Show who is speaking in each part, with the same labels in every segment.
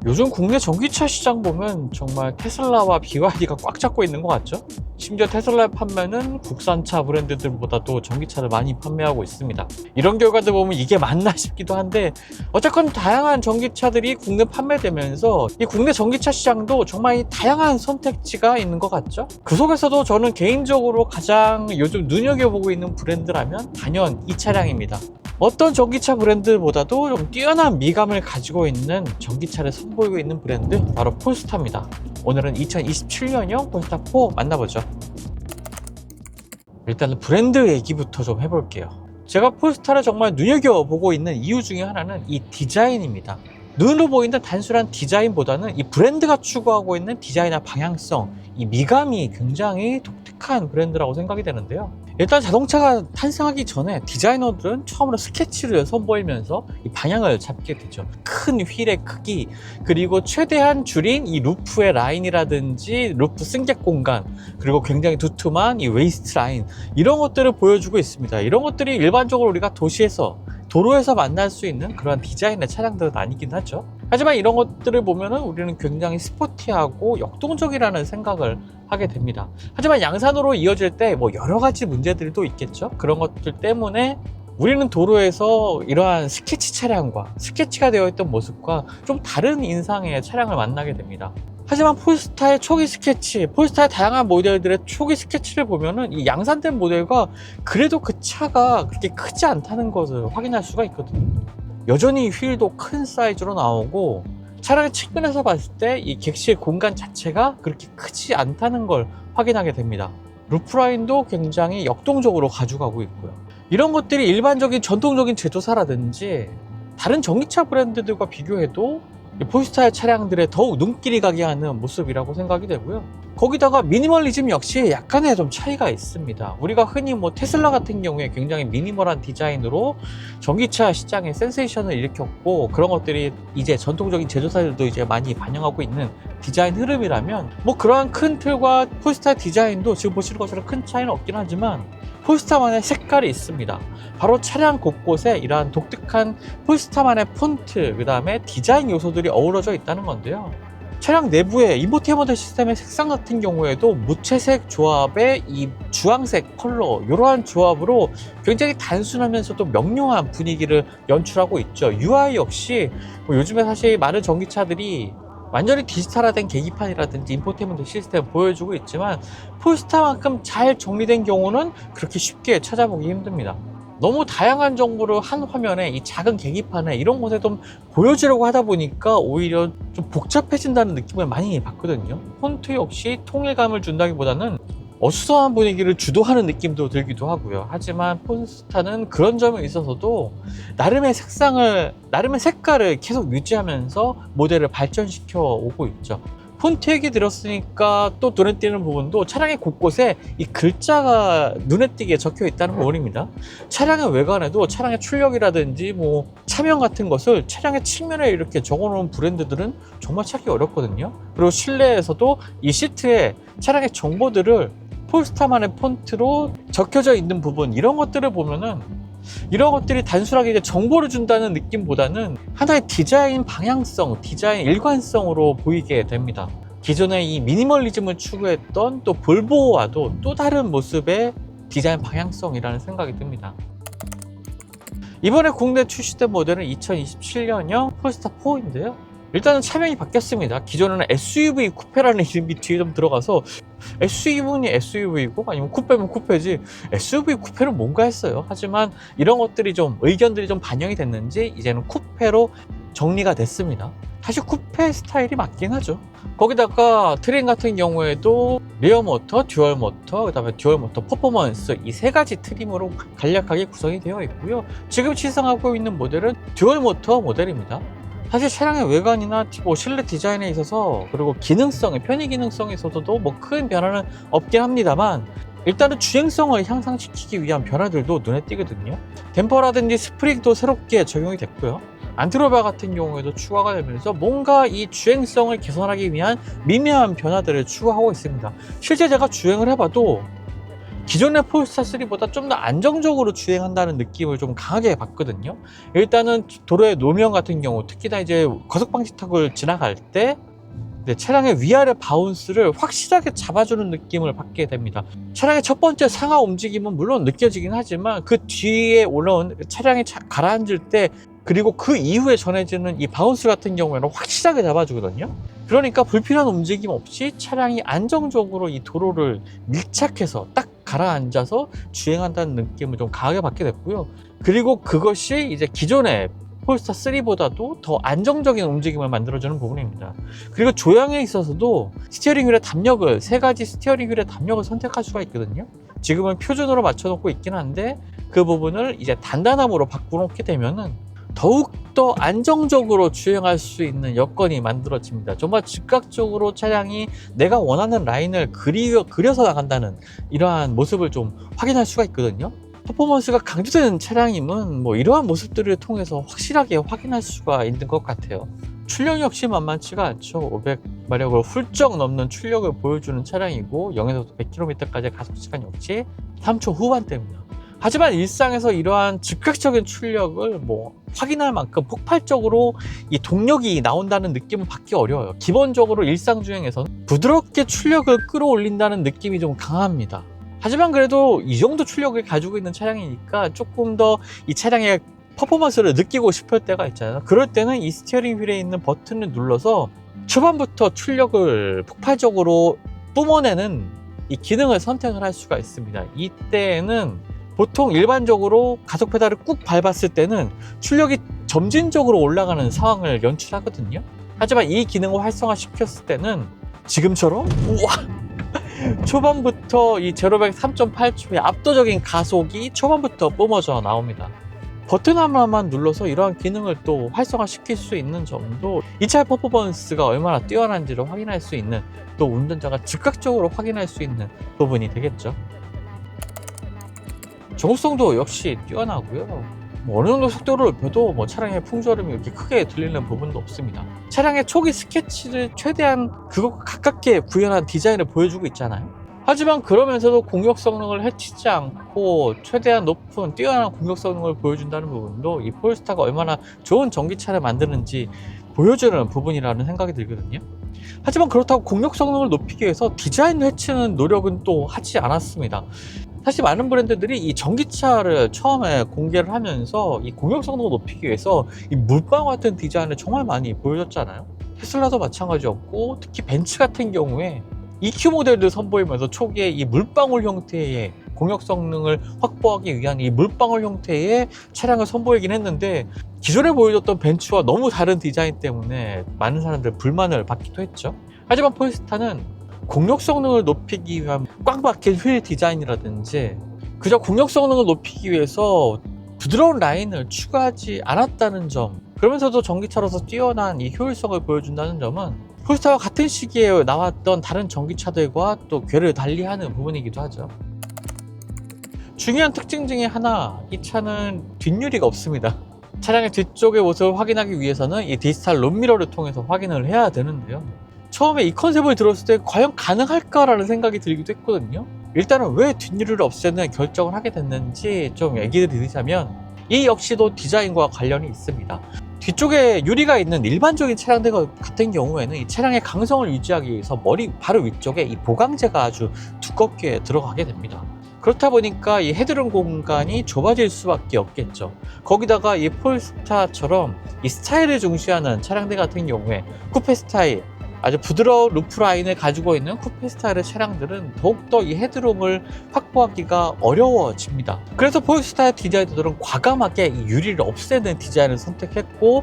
Speaker 1: 요즘 국내 전기차 시장 보면 정말 테슬라와 BYD가 꽉 잡고 있는 것 같죠? 심지어 테슬라의 판매는 국산차 브랜드들보다도 전기차를 많이 판매하고 있습니다. 이런 결과들 보면 이게 맞나 싶기도 한데, 어쨌건 다양한 전기차들이 국내 판매되면서 이 국내 전기차 시장도 정말 다양한 선택지가 있는 것 같죠? 그 속에서도 저는 개인적으로 가장 요즘 눈여겨보고 있는 브랜드라면 단연 이 차량입니다. 어떤 전기차 브랜드보다도 좀 뛰어난 미감을 가지고 있는 전기차를 선보이고 있는 브랜드, 바로 폴스타입니다. 오늘은 2027년형 폴스타4 만나보죠. 일단은 브랜드 얘기부터 좀 해볼게요. 제가 폴스타를 정말 눈여겨보고 있는 이유 중에 하나는 이 디자인입니다. 눈으로 보이는 단순한 디자인보다는 이 브랜드가 추구하고 있는 디자인의 방향성, 이 미감이 굉장히 독특한 브랜드라고 생각이 되는데요. 일단 자동차가 탄생하기 전에 디자이너들은 처음으로 스케치를 선보이면서 이 방향을 잡게 되죠. 큰 휠의 크기, 그리고 최대한 줄인 이 루프의 라인이라든지 루프 승객 공간, 그리고 굉장히 두툼한 이 웨이스트 라인, 이런 것들을 보여주고 있습니다. 이런 것들이 일반적으로 우리가 도로에서 만날 수 있는 그런 디자인의 차량들은 아니긴 하죠. 하지만 이런 것들을 보면은 우리는 굉장히 스포티하고 역동적이라는 생각을 하게 됩니다. 하지만 양산으로 이어질 때 뭐 여러 가지 문제들도 있겠죠. 그런 것들 때문에 우리는 도로에서 이러한 스케치 차량과 스케치가 되어 있던 모습과 좀 다른 인상의 차량을 만나게 됩니다. 하지만 폴스타의 초기 스케치, 폴스타의 다양한 모델들의 초기 스케치를 보면은 이 양산된 모델과 그래도 그 차가 그렇게 크지 않다는 것을 확인할 수가 있거든요. 여전히 휠도 큰 사이즈로 나오고, 차량의 측면에서 봤을 때 이 객실 공간 자체가 그렇게 크지 않다는 걸 확인하게 됩니다. 루프라인도 굉장히 역동적으로 가져가고 있고요. 이런 것들이 일반적인 전통적인 제조사라든지 다른 전기차 브랜드들과 비교해도 폴스타의 차량들에 더욱 눈길이 가게 하는 모습이라고 생각이 되고요. 거기다가 미니멀리즘 역시 약간의 좀 차이가 있습니다. 우리가 흔히 뭐 테슬라 같은 경우에 굉장히 미니멀한 디자인으로 전기차 시장에 센세이션을 일으켰고, 그런 것들이 이제 전통적인 제조사들도 이제 많이 반영하고 있는 디자인 흐름이라면, 뭐 그러한 큰 틀과 폴스타의 디자인도 지금 보시는 것처럼 큰 차이는 없긴 하지만 폴스타만의 색깔이 있습니다. 바로 차량 곳곳에 이러한 독특한 폴스타만의 폰트, 그 다음에 디자인 요소들이 어우러져 있다는 건데요. 차량 내부의 인포테인먼트 시스템의 색상 같은 경우에도 무채색 조합의 이 주황색 컬러, 이러한 조합으로 굉장히 단순하면서도 명료한 분위기를 연출하고 있죠. UI 역시 뭐 요즘에 사실 많은 전기차들이 완전히 디지털화된 계기판이라든지 인포테인먼트 시스템을 보여주고 있지만, 폴스타만큼 잘 정리된 경우는 그렇게 쉽게 찾아보기 힘듭니다. 너무 다양한 정보를 한 화면에 이 작은 계기판에 이런 곳에 좀 보여주려고 하다 보니까 오히려 좀 복잡해진다는 느낌을 많이 받거든요. 폰트 역시 통일감을 준다기보다는 어수선한 분위기를 주도하는 느낌도 들기도 하고요. 하지만 폴스타는 그런 점에 있어서도 나름의 색깔을 계속 유지하면서 모델을 발전시켜 오고 있죠. 폰트 얘기 들었으니까 또 눈에 띄는 부분도 차량의 곳곳에 이 글자가 눈에 띄게 적혀 있다는 부분입니다. 차량의 외관에도 차량의 출력이라든지 뭐 차명 같은 것을 차량의 측면에 이렇게 적어 놓은 브랜드들은 정말 찾기 어렵거든요. 그리고 실내에서도 이 시트에 차량의 정보들을 폴스타만의 폰트로 적혀져 있는 부분, 이런 것들을 보면은 이런 것들이 단순하게 이제 정보를 준다는 느낌보다는 하나의 디자인 방향성, 디자인 일관성으로 보이게 됩니다. 기존에 이 미니멀리즘을 추구했던 또 볼보와도 또 다른 모습의 디자인 방향성이라는 생각이 듭니다. 이번에 국내 출시된 모델은 2027년형 폴스타4인데요. 일단은 차명이 바뀌었습니다. 기존에는 SUV 쿠페라는 이름이 뒤에 좀 들어가서 SUV는 SUV고 아니면 쿠페면 쿠페지 SUV 쿠페는 뭔가 했어요. 하지만 이런 것들이 좀 의견들이 좀 반영이 됐는지 이제는 쿠페로 정리가 됐습니다. 사실 쿠페 스타일이 맞긴 하죠. 거기다가 트림 같은 경우에도 리어 모터, 듀얼 모터, 그 다음에 듀얼 모터 퍼포먼스, 이 세 가지 트림으로 간략하게 구성이 되어 있고요. 지금 시승하고 있는 모델은 듀얼 모터 모델입니다. 사실 차량의 외관이나 실내 디자인에 있어서, 그리고 기능성에, 편의 기능성에 있어서도 뭐 큰 변화는 없긴 합니다만, 일단은 주행성을 향상시키기 위한 변화들도 눈에 띄거든요. 댐퍼라든지 스프링도 새롭게 적용이 됐고요. 안트로바 같은 경우에도 추가가 되면서 뭔가 이 주행성을 개선하기 위한 미묘한 변화들을 추구하고 있습니다. 실제 제가 주행을 해봐도 기존의 폴스타 3보다 좀 더 안정적으로 주행한다는 느낌을 좀 강하게 받거든요. 일단은 도로의 노면 같은 경우, 특히나 이제 과속방지턱을 지나갈 때 차량의 위아래 바운스를 확실하게 잡아주는 느낌을 받게 됩니다. 차량의 첫 번째 상하 움직임은 물론 느껴지긴 하지만 그 뒤에 올라온 차량이 가라앉을 때, 그리고 그 이후에 전해지는 이 바운스 같은 경우에는 확실하게 잡아주거든요. 그러니까 불필요한 움직임 없이 차량이 안정적으로 이 도로를 밀착해서 딱 가라앉아서 주행한다는 느낌을 좀 강하게 받게 됐고요. 그리고 그것이 이제 기존의 폴스타 3보다도 더 안정적인 움직임을 만들어주는 부분입니다. 그리고 조향에 있어서도 스티어링 휠의 담력을, 세 가지 스티어링 휠의 담력을 선택할 수가 있거든요. 지금은 표준으로 맞춰놓고 있긴 한데 그 부분을 이제 단단함으로 바꿔놓게 되면은 더욱더 안정적으로 주행할 수 있는 여건이 만들어집니다. 정말 즉각적으로 차량이 내가 원하는 라인을 그려서 나간다는 이러한 모습을 좀 확인할 수가 있거든요. 퍼포먼스가 강조되는 차량임은 이러한 모습들을 통해서 확실하게 확인할 수가 있는 것 같아요. 출력 역시 만만치가 않죠. 500마력을 훌쩍 넘는 출력을 보여주는 차량이고 0에서 100km까지 가속시간 역시 3초 후반대입니다. 하지만 일상에서 이러한 즉각적인 출력을 확인할 만큼 폭발적으로 이 동력이 나온다는 느낌을 받기 어려워요. 기본적으로 일상 주행에서는 부드럽게 출력을 끌어올린다는 느낌이 좀 강합니다. 하지만 그래도 이 정도 출력을 가지고 있는 차량이니까 조금 더 이 차량의 퍼포먼스를 느끼고 싶을 때가 있잖아요. 그럴 때는 이 스티어링 휠에 있는 버튼을 눌러서 초반부터 출력을 폭발적으로 뿜어내는 이 기능을 선택을 할 수가 있습니다. 이때는 보통 일반적으로 가속 페달을 꾹 밟았을 때는 출력이 점진적으로 올라가는 상황을 연출하거든요. 하지만 이 기능을 활성화시켰을 때는 지금처럼 초반부터 이 0-100 3.8초의 압도적인 가속이 초반부터 뿜어져 나옵니다. 버튼 하나만 눌러서 이러한 기능을 또 활성화시킬 수 있는 점도 이 차의 퍼포먼스가 얼마나 뛰어난지를 확인할 수 있는, 또 운전자가 즉각적으로 확인할 수 있는 부분이 되겠죠. 정호성도 역시 뛰어나고요. 어느 정도 속도를 높여도 차량의 풍절음이 이렇게 크게 들리는 부분도 없습니다. 차량의 초기 스케치를 최대한 그것과 가깝게 구현한 디자인을 보여주고 있잖아요. 하지만 그러면서도 공격 성능을 해치지 않고 최대한 높은 뛰어난 공격 성능을 보여준다는 부분도 이 폴스타가 얼마나 좋은 전기차를 만드는지 보여주는 부분이라는 생각이 들거든요. 하지만 그렇다고 공격 성능을 높이기 위해서 디자인을 해치는 노력은 또 하지 않았습니다. 사실 많은 브랜드들이 이 전기차를 처음에 공개를 하면서 이 공격 성능을 높이기 위해서 이 물방울 같은 디자인을 정말 많이 보여줬잖아요. 테슬라도 마찬가지였고, 특히 벤츠 같은 경우에 EQ 모델들 선보이면서 초기에 이 물방울 형태의 공격 성능을 확보하기 위한 이 물방울 형태의 차량을 선보이긴 했는데, 기존에 보여줬던 벤츠와 너무 다른 디자인 때문에 많은 사람들 불만을 받기도 했죠. 하지만 폴스타는 공력 성능을 높이기 위한 꽉 박힌 휠 디자인이라든지 그저 공력 성능을 높이기 위해서 부드러운 라인을 추가하지 않았다는 점, 그러면서도 전기차로서 뛰어난 이 효율성을 보여준다는 점은 폴스타와 같은 시기에 나왔던 다른 전기차들과 또 궤를 달리하는 부분이기도 하죠. 중요한 특징 중에 하나, 이 차는 뒷유리가 없습니다. 차량의 뒤쪽의 모습을 확인하기 위해서는 이 디지털 룸미러를 통해서 확인을 해야 되는데요. 처음에 이 컨셉을 들었을 때 과연 가능할까라는 생각이 들기도 했거든요. 일단은 왜 뒷유리를 없애는 결정을 하게 됐는지 좀 얘기를 드리자면, 이 역시도 디자인과 관련이 있습니다. 뒤쪽에 유리가 있는 일반적인 차량들 같은 경우에는 이 차량의 강성을 유지하기 위해서 머리 바로 위쪽에 이 보강재가 아주 두껍게 들어가게 됩니다. 그렇다 보니까 이 헤드룸 공간이 좁아질 수밖에 없겠죠. 거기다가 이 폴스타처럼 이 스타일을 중시하는 차량들 같은 경우에 쿠페 스타일, 아주 부드러운 루프 라인을 가지고 있는 쿠페 스타일의 차량들은 더욱더 이 헤드룸을 확보하기가 어려워집니다. 그래서 폴스타의 디자이너들은 과감하게 이 유리를 없애는 디자인을 선택했고,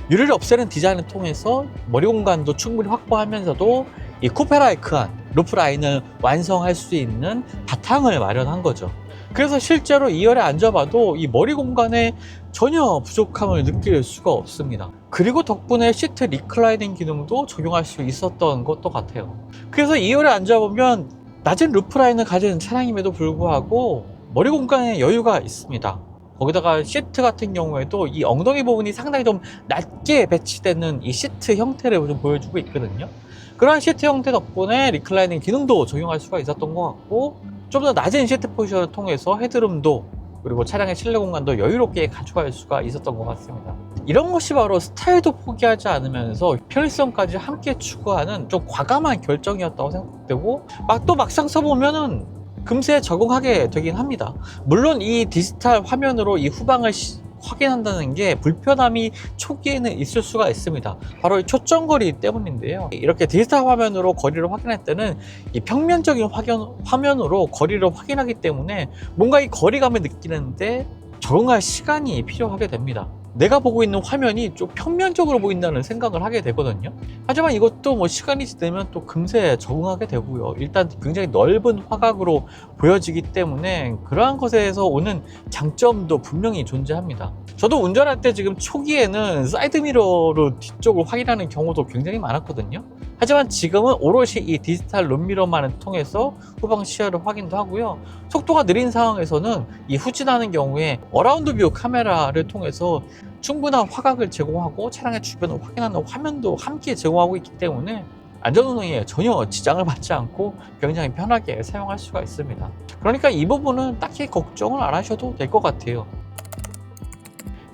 Speaker 1: 유리를 없애는 디자인을 통해서 머리 공간도 충분히 확보하면서도 이 쿠페라이크한 루프 라인을 완성할 수 있는 바탕을 마련한 거죠. 그래서 실제로 2열에 앉아봐도 이 머리 공간에 전혀 부족함을 느낄 수가 없습니다. 그리고 덕분에 시트 리클라이닝 기능도 적용할 수 있었던 것도 같아요. 그래서 2열에 앉아보면 낮은 루프 라인을 가진 차량임에도 불구하고 머리 공간에 여유가 있습니다. 거기다가 시트 같은 경우에도 이 엉덩이 부분이 상당히 좀 낮게 배치되는 이 시트 형태를 좀 보여주고 있거든요. 그러한 시트 형태 덕분에 리클라이닝 기능도 적용할 수가 있었던 것 같고, 좀 더 낮은 시트 포지션을 통해서 헤드룸도 그리고 차량의 실내 공간도 여유롭게 가져갈 수가 있었던 것 같습니다. 이런 것이 바로 스타일도 포기하지 않으면서 편의성까지 함께 추구하는 좀 과감한 결정이었다고 생각되고, 또 막상 써보면은 금세 적응하게 되긴 합니다. 물론 이 디지털 화면으로 이 후방을 확인한다는 게 불편함이 초기에는 있을 수가 있습니다. 바로 이 초점거리 때문인데요. 이렇게 디지털 화면으로 거리를 확인할 때는 이 평면적인 화면으로 거리를 확인하기 때문에 뭔가 이 거리감을 느끼는데 적응할 시간이 필요하게 됩니다. 내가 보고 있는 화면이 좀 평면적으로 보인다는 생각을 하게 되거든요. 하지만 이것도 뭐 시간이 지나면 또 금세 적응하게 되고요. 일단 굉장히 넓은 화각으로 보여지기 때문에 그러한 것에서 오는 장점도 분명히 존재합니다. 저도 운전할 때 지금 초기에는 사이드미러로 뒤쪽을 확인하는 경우도 굉장히 많았거든요. 하지만 지금은 오롯이 이 디지털 룸미러만을 통해서 후방 시야를 확인도 하고요. 속도가 느린 상황에서는 이 후진하는 경우에 어라운드 뷰 카메라를 통해서 충분한 화각을 제공하고 차량의 주변을 확인하는 화면도 함께 제공하고 있기 때문에 안전운행에 전혀 지장을 받지 않고 굉장히 편하게 사용할 수가 있습니다. 그러니까 이 부분은 딱히 걱정을 안 하셔도 될 것 같아요.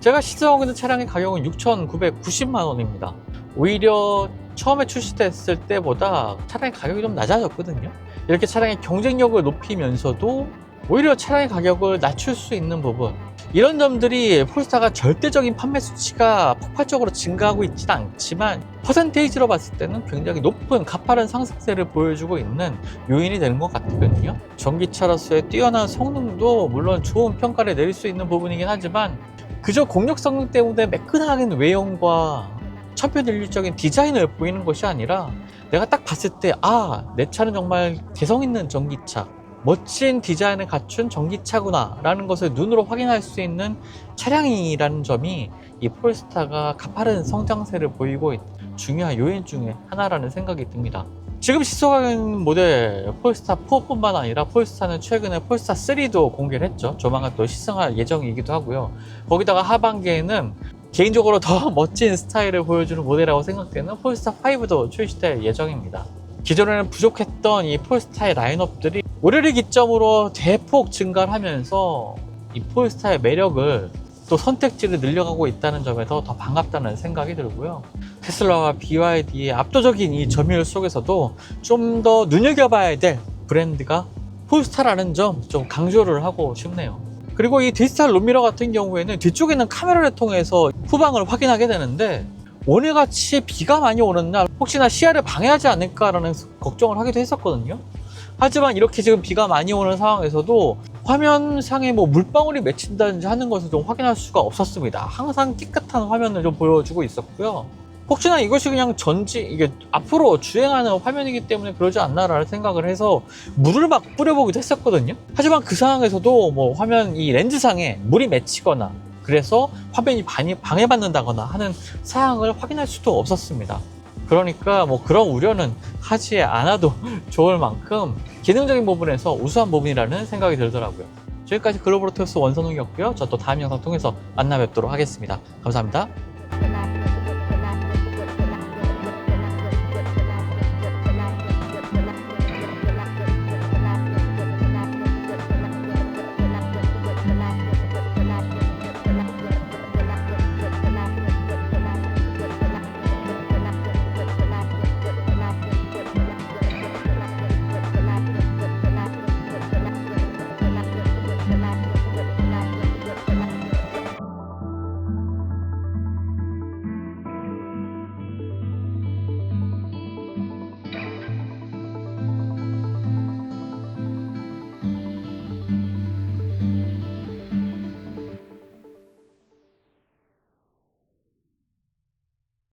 Speaker 1: 제가 시승하고 있는 차량의 가격은 6,990만 원입니다. 오히려 처음에 출시됐을 때보다 차량의 가격이 좀 낮아졌거든요. 이렇게 차량의 경쟁력을 높이면서도 오히려 차량의 가격을 낮출 수 있는 부분, 이런 점들이 폴스타가 절대적인 판매 수치가 폭발적으로 증가하고 있지는 않지만 퍼센테이지로 봤을 때는 굉장히 높은 가파른 상승세를 보여주고 있는 요인이 되는 것 같거든요. 전기차로서의 뛰어난 성능도 물론 좋은 평가를 내릴 수 있는 부분이긴 하지만 그저 공력 성능 때문에 매끈한 외형과 천편일률적인 디자인을 보이는 것이 아니라 내가 딱 봤을 때 내 차는 정말 개성 있는 전기차, 멋진 디자인을 갖춘 전기차구나 라는 것을 눈으로 확인할 수 있는 차량이라는 점이 이 폴스타가 가파른 성장세를 보이고 있는 중요한 요인 중에 하나라는 생각이 듭니다. 지금 시승하는 모델 폴스타 4뿐만 아니라 폴스타는 최근에 폴스타 3도 공개를 했죠. 조만간 또 시승할 예정이기도 하고요. 거기다가 하반기에는 개인적으로 더 멋진 스타일을 보여주는 모델이라고 생각되는 폴스타 5도 출시될 예정입니다. 기존에는 부족했던 이 폴스타의 라인업들이 올해를 기점으로 대폭 증가를 하면서 이 폴스타의 매력을 또 선택지를 늘려가고 있다는 점에서 더 반갑다는 생각이 들고요. 테슬라와 BYD의 압도적인 이 점유율 속에서도 좀 더 눈여겨봐야 될 브랜드가 폴스타라는 점 좀 강조를 하고 싶네요. 그리고 이 디지털 룸미러 같은 경우에는 뒤쪽에 있는 카메라를 통해서 후방을 확인하게 되는데, 오늘같이 비가 많이 오는 날 혹시나 시야를 방해하지 않을까라는 걱정을 하기도 했었거든요. 하지만 이렇게 지금 비가 많이 오는 상황에서도 화면상에 뭐 물방울이 맺힌다든지 하는 것을 좀 확인할 수가 없었습니다. 항상 깨끗한 화면을 좀 보여주고 있었고요. 혹시나 이것이 그냥 이게 앞으로 주행하는 화면이기 때문에 그러지 않나라는 생각을 해서 물을 막 뿌려보기도 했었거든요. 하지만 그 상황에서도 뭐 화면 이 렌즈상에 물이 맺히거나 그래서 화면이 방해받는다거나 하는 사항을 확인할 수도 없었습니다. 그러니까 뭐 그런 우려는 하지 않아도 좋을 만큼 기능적인 부분에서 우수한 부분이라는 생각이 들더라고요. 지금까지 글로벌 오토스 원선웅이었고요. 저 또 다음 영상 통해서 만나 뵙도록 하겠습니다. 감사합니다.